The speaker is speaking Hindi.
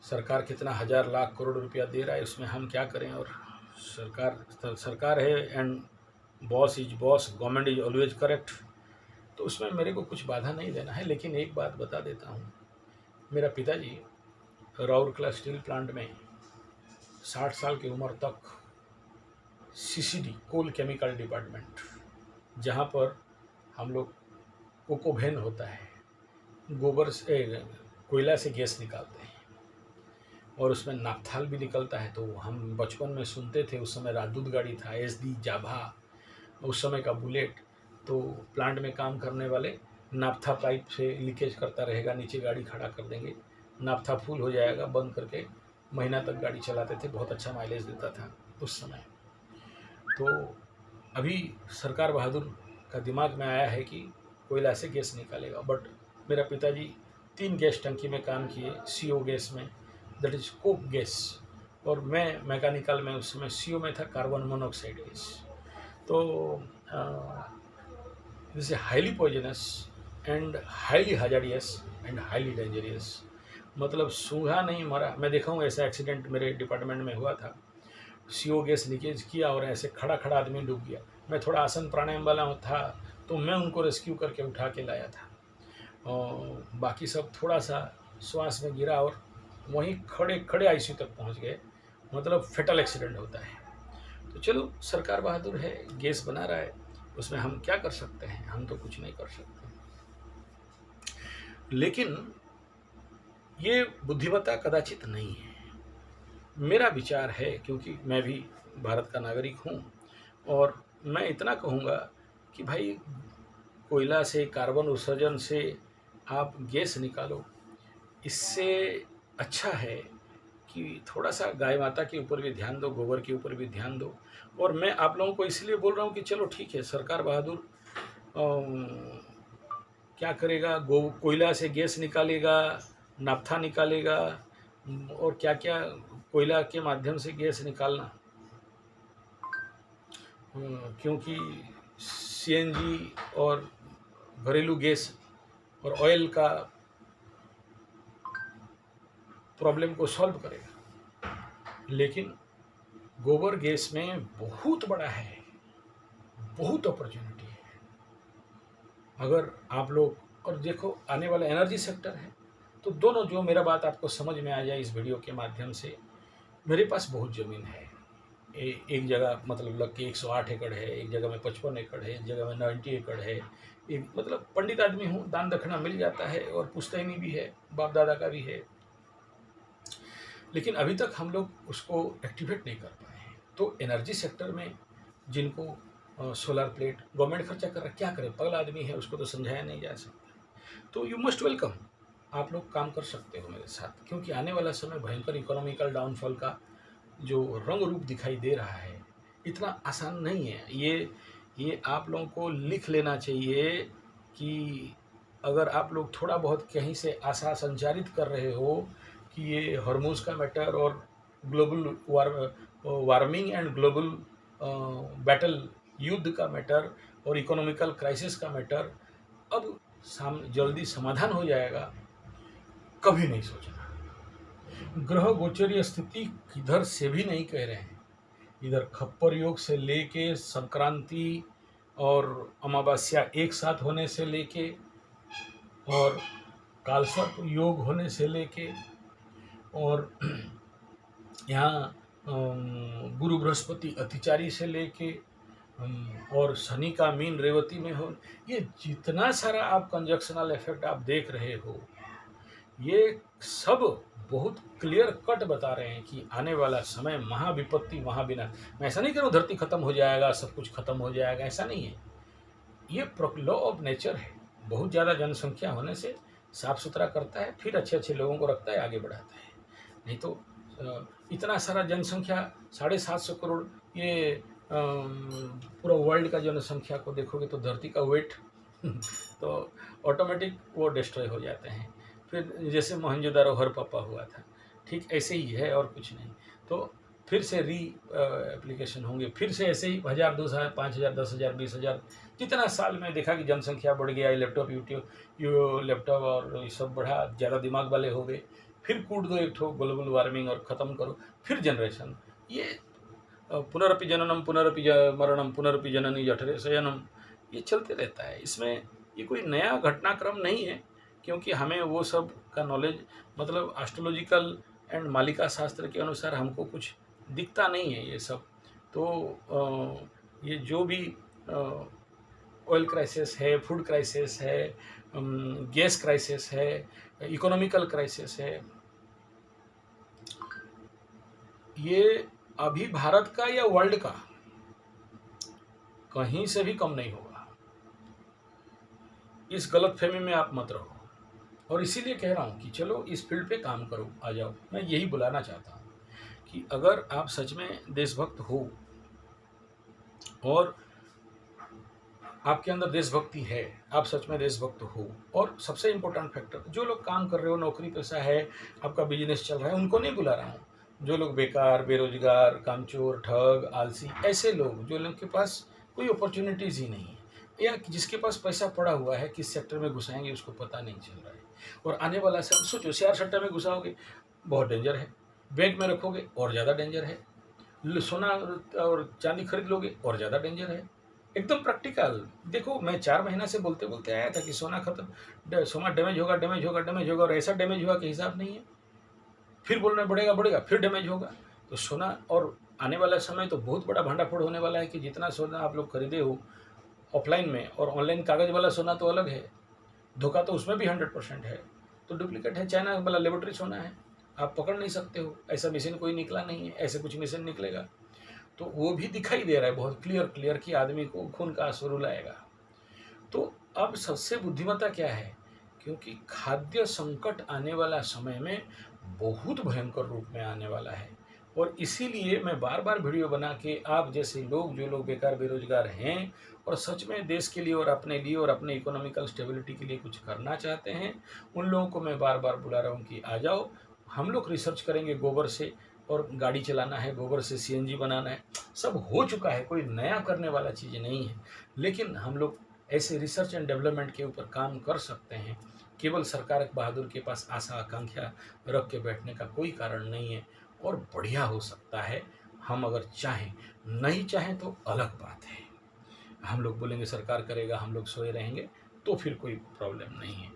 सरकार कितना हज़ार लाख करोड़ रुपया दे रहा है, उसमें हम क्या करें। और सरकार है and boss is boss, government is always correct, तो उसमें मेरे को कुछ बाधा नहीं देना है। लेकिन एक बात बता देता हूँ, मेरा पिताजी राउरकेला स्टील प्लांट में 60 साल की उम्र तक सीसीडी कोल केमिकल डिपार्टमेंट, जहाँ पर हम लोग कोकोवेन होता है, गोबर से कोयला से गैस निकालते हैं और उसमें नाफ्थाल भी निकलता है। तो हम बचपन में सुनते थे, उस समय राजदूत गाड़ी था, एसडी जाभा उस समय का बुलेट, तो प्लांट में काम करने वाले नाफ्था पाइप से लीकेज करता रहेगा, नीचे गाड़ी खड़ा कर देंगे, नाफ्था फुल हो जाएगा, बंद करके महीना तक गाड़ी चलाते थे, बहुत अच्छा माइलेज देता था उस समय। तो अभी सरकार बहादुर का दिमाग में आया है कि कोयला से गैस निकालेगा, बट मेरा पिताजी 3 गैस टंकी में काम किए, CO गैस में, दैट इज कोक गैस, और मैं मैकेनिकल में उस समय CO में था, कार्बन मोनोऑक्साइड गैस। तो this is highly poisonous and highly hazardous and highly dangerous. मतलब सूंघा नहीं मरा। मैं देखा हूँ ऐसा एक्सीडेंट मेरे डिपार्टमेंट में हुआ था, CO गैस लीकेज किया और ऐसे खड़ा खड़ा आदमी डूब गया। मैं थोड़ा आसन प्राणायाम वाला था, तो मैं उनको रेस्क्यू करके उठा के लाया था, और बाकी सब थोड़ा सा श्वास में गिरा और वहीं खड़े खड़े ICU तक पहुंच गए। मतलब फेटल एक्सीडेंट होता है। तो चलो, सरकार बहादुर है, गैस बना रहा है, उसमें हम क्या कर सकते हैं, हम तो कुछ नहीं कर सकते। लेकिन ये बुद्धिमत्ता कदाचित नहीं है। मेरा विचार है, क्योंकि मैं भी भारत का नागरिक हूँ, और मैं इतना कहूँगा कि भाई कोयला से, कार्बन उत्सर्जन से आप गैस निकालो, इससे अच्छा है कि थोड़ा सा गाय माता के ऊपर भी ध्यान दो, गोबर के ऊपर भी ध्यान दो। और मैं आप लोगों को इसलिए बोल रहा हूँ कि चलो ठीक है, सरकार बहादुर क्या करेगा, कोयला से गैस निकालेगा, नाफ्था निकालेगा, और क्या क्या कोयला के माध्यम से गैस निकालना, क्योंकि CNG और घरेलू गैस और ऑयल का प्रॉब्लम को सॉल्व करेगा। लेकिन गोबर गैस में बहुत बड़ा है, बहुत अपॉर्चुनिटी है। अगर आप लोग, और देखो आने वाला एनर्जी सेक्टर है, तो दोनों, जो मेरा बात आपको समझ में आ जाए इस वीडियो के माध्यम से, मेरे पास बहुत ज़मीन है। एक जगह मतलब लग के 108 एकड़ है, एक जगह में 55 एकड़ है, एक जगह में 90 एकड़ है। एक मतलब पंडित आदमी हूँ, दान दक्षिणा मिल जाता है, और पुश्तैनी भी है, बाप दादा का भी है। लेकिन अभी तक हम लोग उसको एक्टिवेट नहीं कर पाए हैं। तो एनर्जी सेक्टर में जिनको सोलर प्लेट गवर्नमेंट खर्चा कर रहा है, क्या करे, पगला आदमी है, उसको तो समझाया नहीं जा सकता। तो यू मस्ट वेलकम, आप लोग काम कर सकते हो मेरे साथ, क्योंकि आने वाला समय भयंकर इकोनॉमिकल डाउनफॉल का जो रंग रूप दिखाई दे रहा है, इतना आसान नहीं है। ये आप लोगों को लिख लेना चाहिए कि अगर आप लोग थोड़ा बहुत कहीं से आशा संचारित कर रहे हो कि ये हॉर्मोज का मैटर और global warming and global battle, युद्ध का मैटर और इकोनॉमिकल क्राइसिस का मैटर अब जल्दी समाधान हो जाएगा, कभी नहीं सोचना। ग्रह गोचरीय स्थिति किधर से भी नहीं कह रहे हैं, इधर खप्पर योग से लेके संक्रांति और अमावस्या एक साथ होने से लेके, और कालसर्प योग होने से लेके, और यहाँ गुरु बृहस्पति अतिचारी से लेके, और शनि का मीन रेवती में हो, ये जितना सारा आप कंजक्शनल इफेक्ट आप देख रहे हो, ये सब बहुत क्लियर कट बता रहे हैं कि आने वाला समय महाविपत्ति, महाविनाश। मैं ऐसा नहीं कह रहा हूँ धरती खत्म हो जाएगा, सब कुछ खत्म हो जाएगा, ऐसा नहीं है। ये लॉ ऑफ नेचर है। बहुत ज़्यादा जनसंख्या होने से साफ सुथरा करता है, फिर अच्छे अच्छे लोगों को रखता है, आगे बढ़ाता है। नहीं तो इतना सारा जनसंख्या, 750 करोड़, ये पूरा वर्ल्ड का जनसंख्या को देखोगे तो धरती का वेट तो ऑटोमेटिक वो डिस्ट्रॉय हो जाते हैं। फिर जैसे मोहनजोदारो हरप्पा हुआ था, ठीक ऐसे ही है, और कुछ नहीं। तो फिर से एप्लीकेशन होंगे, फिर से ऐसे ही 1000, 2000, 5000, 10,000, 20,000, जितना साल में देखा कि जनसंख्या बढ़ गया, लैपटॉप और ये सब बढ़ा, ज़्यादा दिमाग वाले हो गए, फिर कूट दो एक ठो ग्लोबल वार्मिंग और ख़त्म करो, फिर जनरेशन। ये पुनरपि जननम पुनरपि मरणम पुनरपि जननी जठरे शयनम, ये चलते रहता है। इसमें ये कोई नया घटनाक्रम नहीं है, क्योंकि हमें वो सब का नॉलेज मतलब एस्ट्रोलॉजिकल एंड मालिका शास्त्र के अनुसार हमको कुछ दिखता नहीं है ये सब। तो ये जो भी ऑयल क्राइसिस है, फूड क्राइसिस है, गैस क्राइसिस है, इकोनॉमिकल क्राइसिस है, ये अभी भारत का या वर्ल्ड का कहीं से भी कम नहीं होगा। इस गलतफहमी में आप मत रहो, और इसीलिए कह रहा हूँ कि चलो इस फील्ड पे काम करो, आ जाओ। मैं यही बुलाना चाहता हूँ कि अगर आप सच में देशभक्त हो और आपके अंदर देशभक्ति है, आप सच में देशभक्त हो, और सबसे इम्पोर्टेंट फैक्टर, जो लोग काम कर रहे हो, नौकरी पेशा है, आपका बिजनेस चल रहा है, उनको नहीं बुला रहा हूँ। जो लोग बेकार, बेरोजगार, कामचोर, ठग, आलसी, ऐसे लोग जो लोग के पास कोई अपॉर्चुनिटीज़ ही नहीं है, या जिसके पास पैसा पड़ा हुआ है, किस सेक्टर में घुसाएंगे उसको पता नहीं चल रहा है, और आने वाला समय सोचो, शेयर सट्टा में घुसाओगे बहुत डेंजर है, बैंक में रखोगे और ज़्यादा डेंजर है, सोना और चांदी खरीद लोगे और ज़्यादा डेंजर है। एकदम प्रैक्टिकल देखो, मैं 4 महीना से बोलते बोलते आया था कि सोना खत्म, सोना डैमेज होगा, डैमेज होगा, डैमेज होगा, और ऐसा डैमेज हुआ कि हिसाब नहीं है। फिर बोलना बढ़ेगा बढ़ेगा, फिर डैमेज होगा। तो सोना, और आने वाला समय तो बहुत बड़ा भांडाफोड़ होने वाला है कि जितना सोना आप लोग खरीदे हो ऑफलाइन में, और ऑनलाइन कागज़ वाला सोना तो अलग है, धोखा तो उसमें भी 100% है, तो डुप्लीकेट है, चाइना वाला लेबोरेटरी सोना है, आप पकड़ नहीं सकते हो, ऐसा मशीन कोई निकला नहीं है, ऐसे कुछ मशीन निकलेगा। तो वो भी दिखाई दे रहा है बहुत क्लियर क्लियर कि आदमी को खून का आंसू रुलाएगा। तो अब सबसे बुद्धिमत्ता क्या है, क्योंकि खाद्य संकट आने वाला समय में बहुत भयंकर रूप में आने वाला है, और इसीलिए मैं बार बार वीडियो बना के आप जैसे लोग, जो लोग बेकार बेरोजगार हैं और सच में देश के लिए और अपने लिए और अपने इकोनॉमिकल स्टेबिलिटी के लिए कुछ करना चाहते हैं, उन लोगों को मैं बार बार बुला रहा हूँ कि आ जाओ, हम लोग रिसर्च करेंगे गोबर से, और गाड़ी चलाना है गोबर से, सीएनजी बनाना है, सब हो चुका है, कोई नया करने वाला चीज़ नहीं है। लेकिन हम लोग ऐसे रिसर्च एंड डेवलपमेंट के ऊपर काम कर सकते हैं। केवल सरकार बहादुर के पास आशा आकांक्षा रख के बैठने का कोई कारण नहीं है, और बढ़िया हो सकता है हम अगर चाहें। नहीं चाहें तो अलग बात है, हम लोग बोलेंगे सरकार करेगा, हम लोग सोए रहेंगे, तो फिर कोई प्रॉब्लम नहीं है।